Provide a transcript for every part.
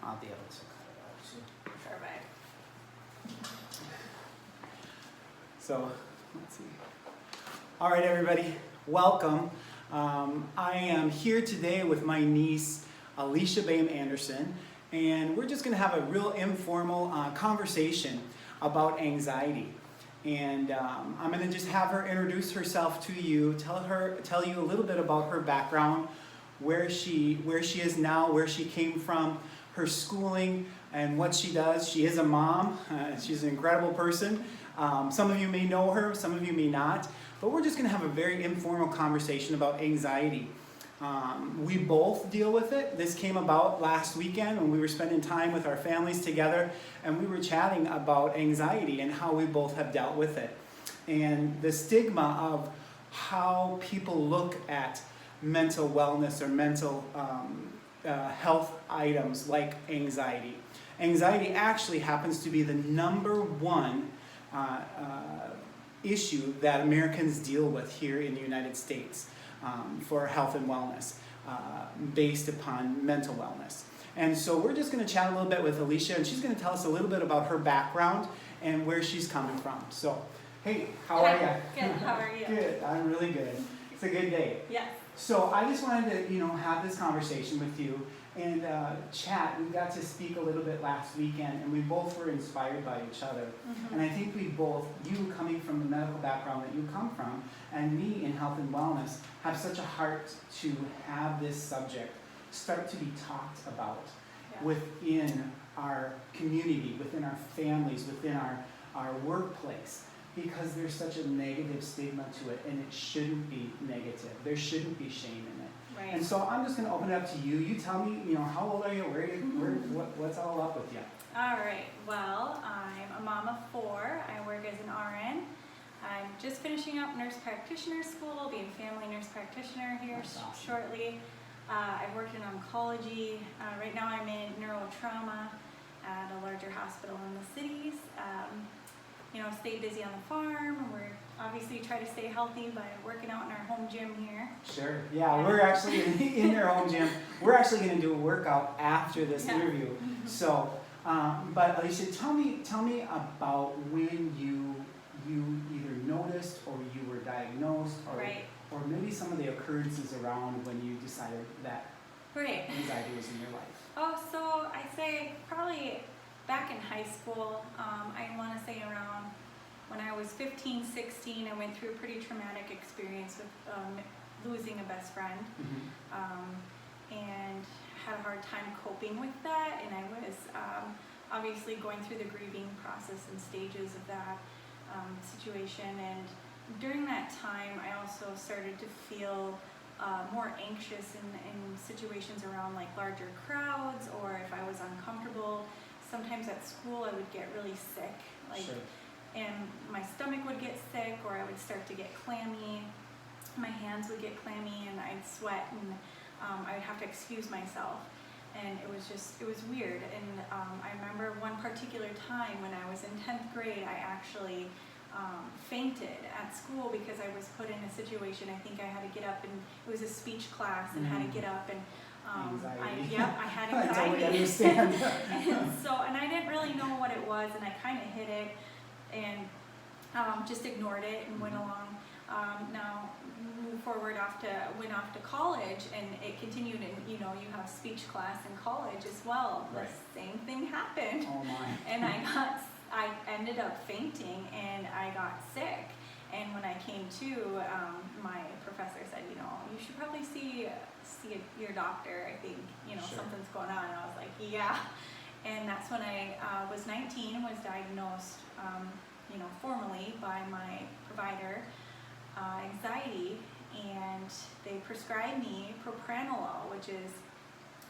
I'll be able to cut it out too. Perfect. So, let's see. All right, everybody, welcome. I am here today with my niece, Alicia Bame Anderson, and we're just going to have a real informal conversation about anxiety. And I'm going to just have her introduce herself to you, tell you a little bit about her background, where she is now, where she came from, her schooling, and what she does. She is a mom. She's an incredible person. Some of you may know her, some of you may not. But we're just going to have a very informal conversation about anxiety. We both deal with it. This came about last weekend when we were spending time with our families together, and we were chatting about anxiety and how we both have dealt with it. And the stigma of how people look at mental wellness or mental health items like anxiety. Anxiety actually happens to be the number one issue that Americans deal with here in the United States for health and wellness based upon mental wellness. And so we're just going to chat a little bit with Alicia, and she's going to tell us a little bit about her background and where she's coming from. So, hey, how are you? Good, how are you? Good, I'm really good. It's a good day. Yes. So I just wanted to, have this conversation with you and chat. We got to speak a little bit last weekend, and we both were inspired by each other. Mm-hmm. And I think we both, you coming from the medical background that you come from, and me in health and wellness, have such a heart to have this subject start to be talked about within our community, within our families, within our workplace. Because there's such a negative stigma to it, and it shouldn't be negative. There shouldn't be shame in it. Right. And so I'm just going to open it up to you. You tell me, how old are you? What's all up with you? All right. Well, I'm a mom of 4. I work as an RN. I'm just finishing up nurse practitioner school. I'll be a family nurse practitioner here Awesome. shortly. I've worked in oncology. Right now I'm in neurotrauma at a larger hospital in the cities. Stay busy on the farm. We're obviously try to stay healthy by working out in our home gym here. Sure. Yeah, we're actually in your home gym. We're actually going to do a workout after this interview. So, but Alicia, tell me about when you either noticed or you were diagnosed, or maybe some of the occurrences around when you decided that anxiety was in your life. Oh, so I say probably back in high school. I want to say around when I was 15, 16, I went through a pretty traumatic experience with losing a best friend, and had a hard time coping with that. And I was obviously going through the grieving process and stages of that situation. And during that time, I also started to feel more anxious in situations around like larger crowds, or if I was uncomfortable. Sometimes at school I would get really sick, and my stomach would get sick, or I would start to get clammy. My hands would get clammy, and I'd sweat, and I would have to excuse myself. And it was weird. And I remember one particular time when I was in 10th grade, I actually fainted at school because I was put in a situation. I think I had to get up, and it was a speech class, and had to get up and I had anxiety. I totally understand. and I didn't really know what it was, and I kind of hid it and just ignored it and went along. Now, moved forward went off to college, and it continued. And you have speech class in college as well. Right. The same thing happened. Oh my! And I ended up fainting, and I got sick. And when I came to, my professor said, you should probably see your doctor. I think, Sure. something's going on. And I was like, yeah. And that's when I was 19, was diagnosed, formally by my provider, anxiety. And they prescribed me propranolol, which is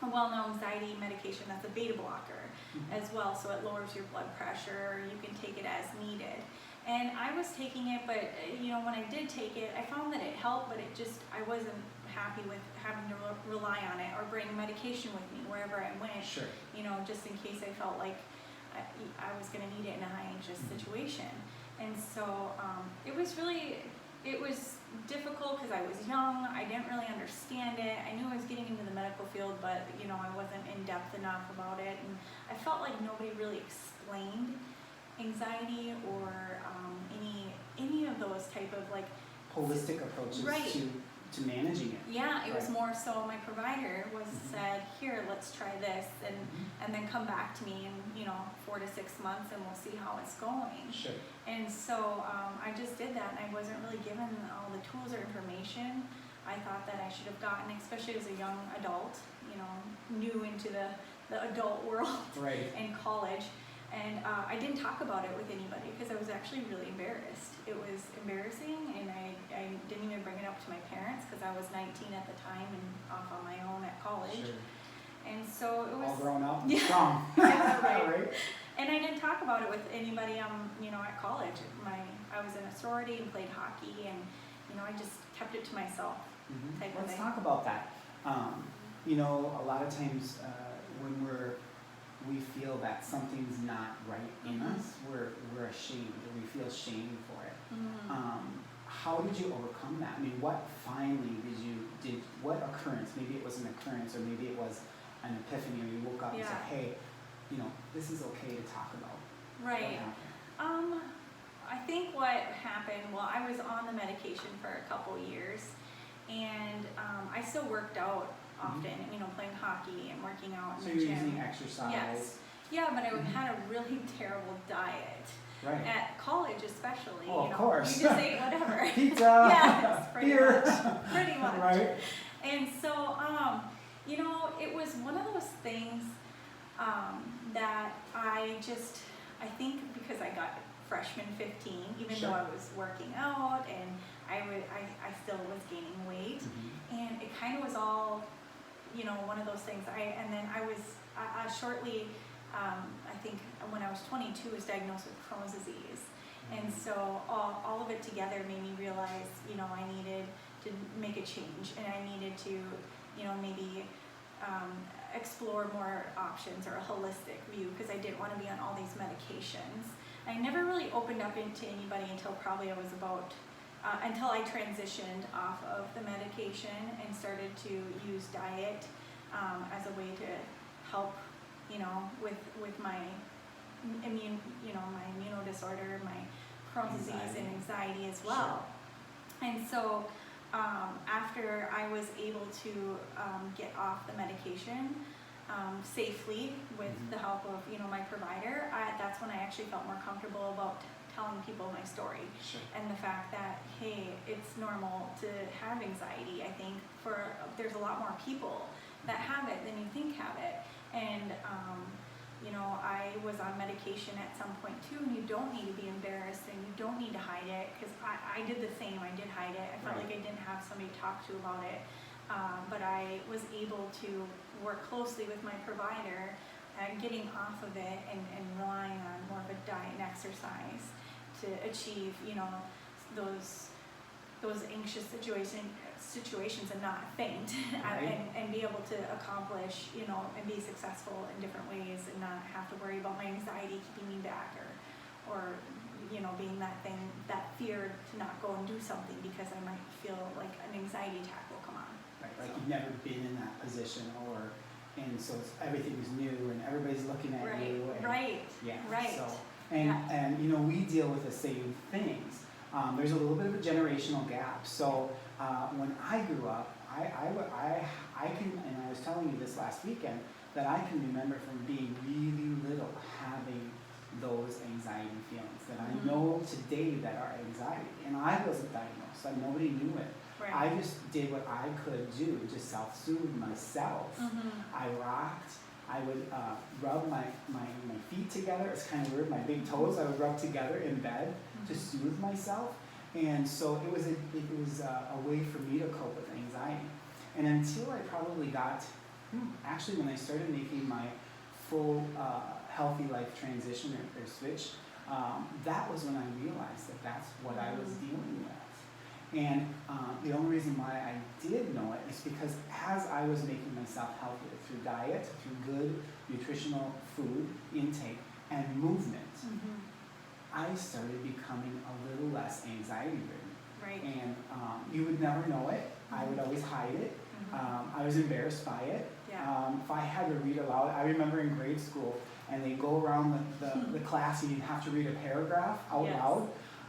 a well-known anxiety medication that's a beta blocker as well. So it lowers your blood pressure. You can take it as needed. And I was taking it, but when I did take it, I found that it helped, but I wasn't happy with having to rely on it or bring medication with me wherever I went. Sure. Just in case I felt like I was going to need it in a high anxious situation. And so it it was difficult because I was young. I didn't really understand it. I knew I was getting into the medical field, but you know, I wasn't in depth enough about it, and I felt like nobody really explained anxiety or any of those type of like Holistic approaches Right. to managing it. Yeah, it was Right. more so my provider was Mhm. said, here, let's try this, and Mhm. and then come back to me in 4 to 6 months, and we'll see how it's going. Sure. And so I just did that, and I wasn't really given all the tools or information I thought that I should have gotten, especially as a young adult, new into the adult world Right. in college. And I didn't talk about it with anybody because I was actually really embarrassed. It was embarrassing, and I didn't even bring it up to my parents because I was 19 at the time and off on my own at college. Sure. And so it was All grown up, Yeah. strong. Yeah, right. Right. And I didn't talk about it with anybody. At college, I was in a sorority and played hockey, and I just kept it to myself. Mhm. Type of Let's thing. talk about that. A lot of times when we feel that something's not right in Mhm. us, we're ashamed, or we feel shame for it. Mm. How did you overcome that? I mean, what finally what occurrence, maybe it was an occurrence, or maybe it was an epiphany, or you woke up and said, Yeah. hey, this is okay to talk about. What Right. happened? I think what happened, well, I was on the medication for a couple years, and I still worked out often, playing hockey and working out So in the you're gym. using exercise. Yes. Yeah, but I Mhm. had a really terrible diet. Right. At college especially, Oh, of course. you just ate whatever. Pizza. Yes, pretty beer. much. Pretty much. Right. And so, it was one of those things that I think because I got freshman 15, even Sure. though I was working out and I still was gaining weight, Mhm. and it kind of was all, one of those things. And then I was shortly, I think when I was 22, was diagnosed with Crohn's disease. And so all of it together made me realize, I needed to make a change, and I needed to, maybe explore more options or a holistic view, because I didn't want to be on all these medications. I never really opened up into anybody until probably I was about, until I transitioned off of the medication and started to use diet as a way to help, with my my immunodisorder, my Crohn's disease and anxiety as well. Sure. And so after I was able to get off the medication safely with Mhm. the help of my provider, that's when I actually felt more comfortable about telling people my story, Sure. and the fact that, hey, it's normal to have anxiety. I think there's a lot more people that have it than you think have it. And I was on medication at some point too, and you don't need to be embarrassed, and you don't need to hide it, because I did the same. I did hide it. I felt Right. like I didn't have somebody to talk to about it, but I was able to work closely with my provider and getting off of it and relying on more of a diet and exercise to achieve those anxious situations and not faint. Right. and be able to accomplish, and be successful in different ways, and not have to worry about my anxiety keeping me back, or being that fear to not go and do something because I might feel like an anxiety attack will come on. Right. Like you've never been in that position, and so everything's new, and everybody's looking at Right, you. And, right, Yeah. right. So, and we deal with the same things. There's a little bit of a generational gap. So when I grew up, I can, and I was telling you this last weekend, that I can remember from being really little having those anxiety feelings that I Mhm. know today that are anxiety. And I wasn't diagnosed, so nobody knew it. Right. I just did what I could do to self-soothe myself. Mhm. I rocked. I would rub my feet together. It's kind of weird. My big toes I would rub together in bed to Mhm. soothe myself. And so it was a way for me to cope with anxiety. And until I probably got, actually when I started making my full healthy life transition or switch, that was when I realized that that's what I was dealing with. And the only reason why I did know it is because as I was making myself healthier through diet, through good nutritional food intake, and movement, Mhm. I started becoming a little less anxiety ridden. Right. And you would never know it. I would always hide it. I was embarrassed by it. Yeah. If I had to read aloud, I remember in grade school, and they go around the class and you have to read a paragraph out Yes. loud,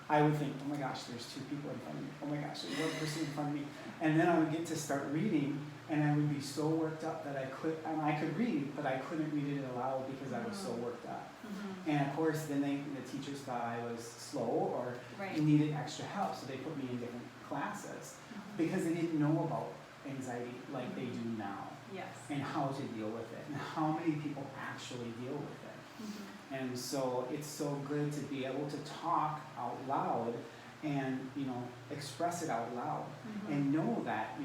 I would think, oh my gosh, there's 2 people in front of me. Oh my gosh, there's 1 person in front of me. And then I would get to start reading, and I would be so worked up that I could read, but I couldn't read it aloud because I was so worked up. And of course, then the teachers thought I was slow or Right. needed extra help, so they put me in different classes because they didn't know about anxiety like they do now Yes. and how to deal with it and how many people actually deal with it. And so it's so good to be able to talk out loud and, express it out loud and know that,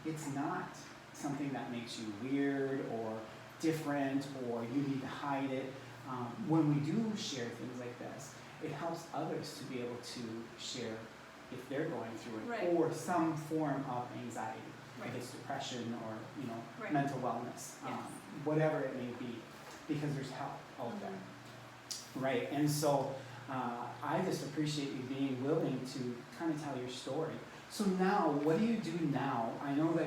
it's not something that makes you weird or different or you need to hide it. When we do share things like this, it helps others to be able to share if they're going through it Right. or some form of anxiety, Right. like it's depression or, Right. mental wellness, Yes. whatever it may be, because there's help out there. Right, and so I just appreciate you being willing to kind of tell your story. So now, what do you do now? I know that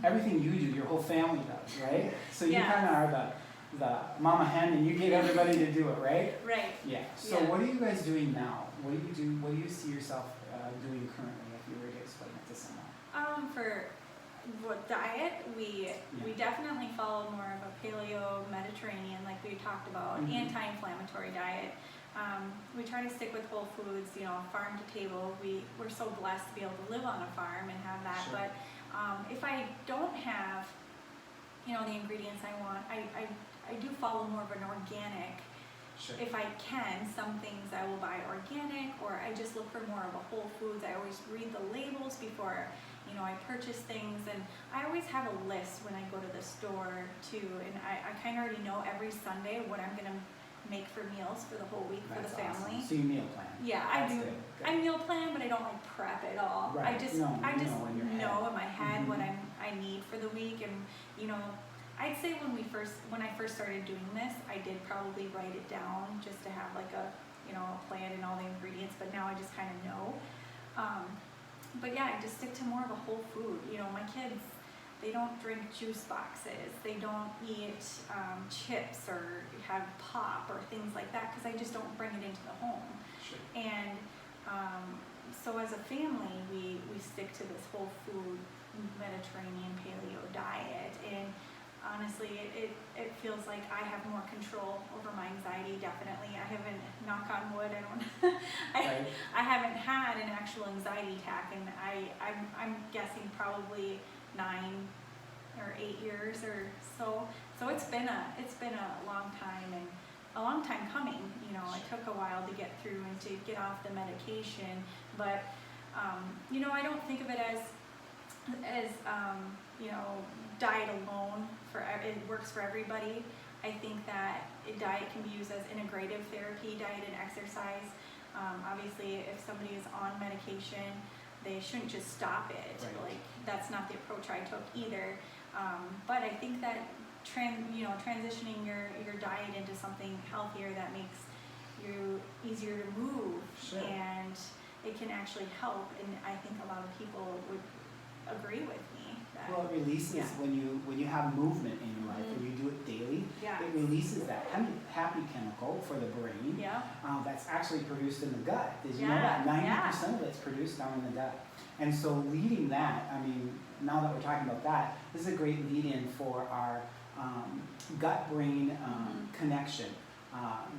everything you do, your whole family does, right? So you Yeah. kind of are the mama hen and you get everybody to do it, right? Right. Yeah, so Yeah. what are you guys doing now? What do you do? What do you see yourself doing currently if you were to explain it to someone? For what diet, we definitely follow more of a paleo Mediterranean, like we talked about, anti-inflammatory diet. We try to stick with whole foods, farm to table. We're so blessed to be able to live on a farm and have that. Sure. But if I don't have, the ingredients I want, I do follow more of an organic. Sure. If I can, some things I will buy organic, or I just look for more of a whole foods. I always read the labels before, I purchase things, and I always have a list when I go to the store too, and I kind of already know every Sunday what I'm gonna make for meals for the whole week for That's the family. awesome. So you meal plan. Yeah, I That's do. good. Good. I meal plan, but I don't like prep at all. Right. I just No, you know in your head. know in my head what Mhm. I need for the week, and I'd say when I first started doing this, I did probably write it down just to have like a plan and all the ingredients. But now I just kind of know. But yeah, I just stick to more of a whole food. My kids, they don't drink juice boxes. They don't eat chips or have pop or things like that because I just don't bring it into the home. Sure. And so as a family, we stick to this whole food Mediterranean paleo diet, and honestly, it feels like I have more control over my anxiety. Definitely, I haven't, knock on wood, Right. I haven't had an actual anxiety attack, and I'm guessing probably 9 or 8 years or so. So it's been a long time, and a long time coming. It took a while to get through and to get off the medication, but I don't think of it as diet alone. It works for everybody. I think that diet can be used as integrative therapy, diet and exercise. Obviously, if somebody is on medication, they shouldn't just stop it. Right. Like, that's not the approach I took either. But I think that transitioning your diet into something healthier that makes you easier to move, Sure. and it can actually help. And I think a lot of people would agree with me that. Well, it releases when you have movement in your life and you do it daily. Yeah. It releases that happy chemical for the brain. Yeah. That's actually produced in the gut. Did you know Yeah, that 90% of it's produced down in the gut? And so leading that, now that we're talking about that, this is a great lead-in for our gut-brain connection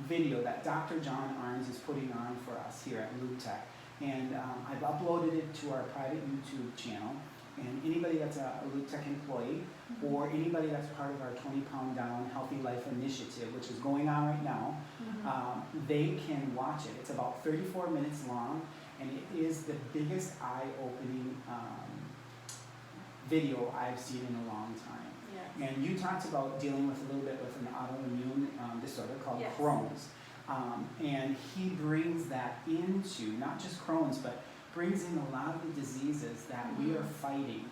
video that Dr. John Arns is putting on for us here at Loop Tech. And I've uploaded it to our private YouTube channel. And anybody that's a Loop Tech employee or anybody that's part of our 20 Pound Down Healthy Life Initiative, which is going on right now, they can watch it. It's about 34 minutes long, and it is the biggest eye-opening video I've seen in a long time. Yes. And you talked about dealing with a little bit with an autoimmune disorder called Yes. Crohn's. And he brings that into, not just Crohn's, but brings in a lot of the diseases that we are fighting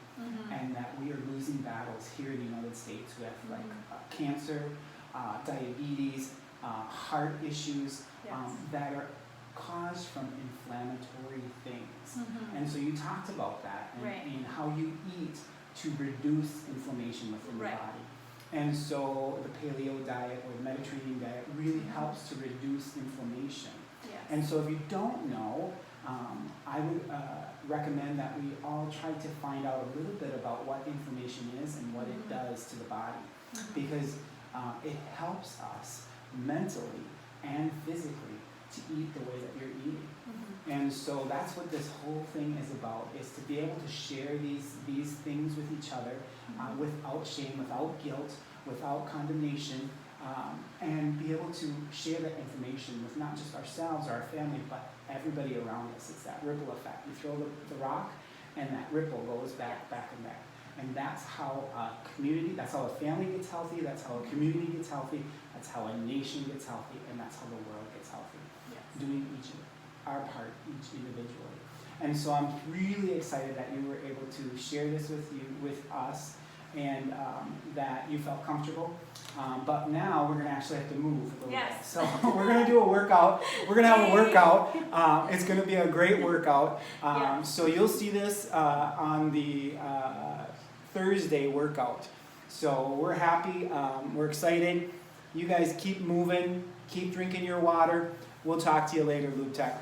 and that we are losing battles here in the United States with, like cancer, diabetes, heart issues, Yes. that are caused from inflammatory things. Mhm. And so you talked about that and, Right. and how you eat to reduce inflammation within the Right. body. And so the paleo diet or the Mediterranean diet really Mhm. helps to reduce inflammation. Yes. And so if you don't know, I would recommend that we all try to find out a little bit about what inflammation is and what it Mhm. does to the body, Mhm. because it helps us mentally and physically to eat the way that you're eating. Mhm. And so that's what this whole thing is about, is to be able to share these things with each other Mhm. without shame, without guilt, without condemnation, and be able to share that information with not just ourselves or our family, but everybody around us. It's that ripple effect. You throw the rock, and that ripple goes back and back. And that's how a community, that's how a family gets healthy, that's how a community gets healthy, that's how a nation gets healthy, and that's how the world gets healthy. Yes. Doing our part, each individually. And so I'm really excited that you were able to share this with us, and that you felt comfortable. But now we're going to actually have to move a little bit. Yes. So we're going to do a workout. We're going to have a workout. It's going to be a great workout. Yeah. So you'll see this on the Thursday workout. So we're happy. We're excited. You guys keep moving. Keep drinking your water. We'll talk to you later, Lube Tech.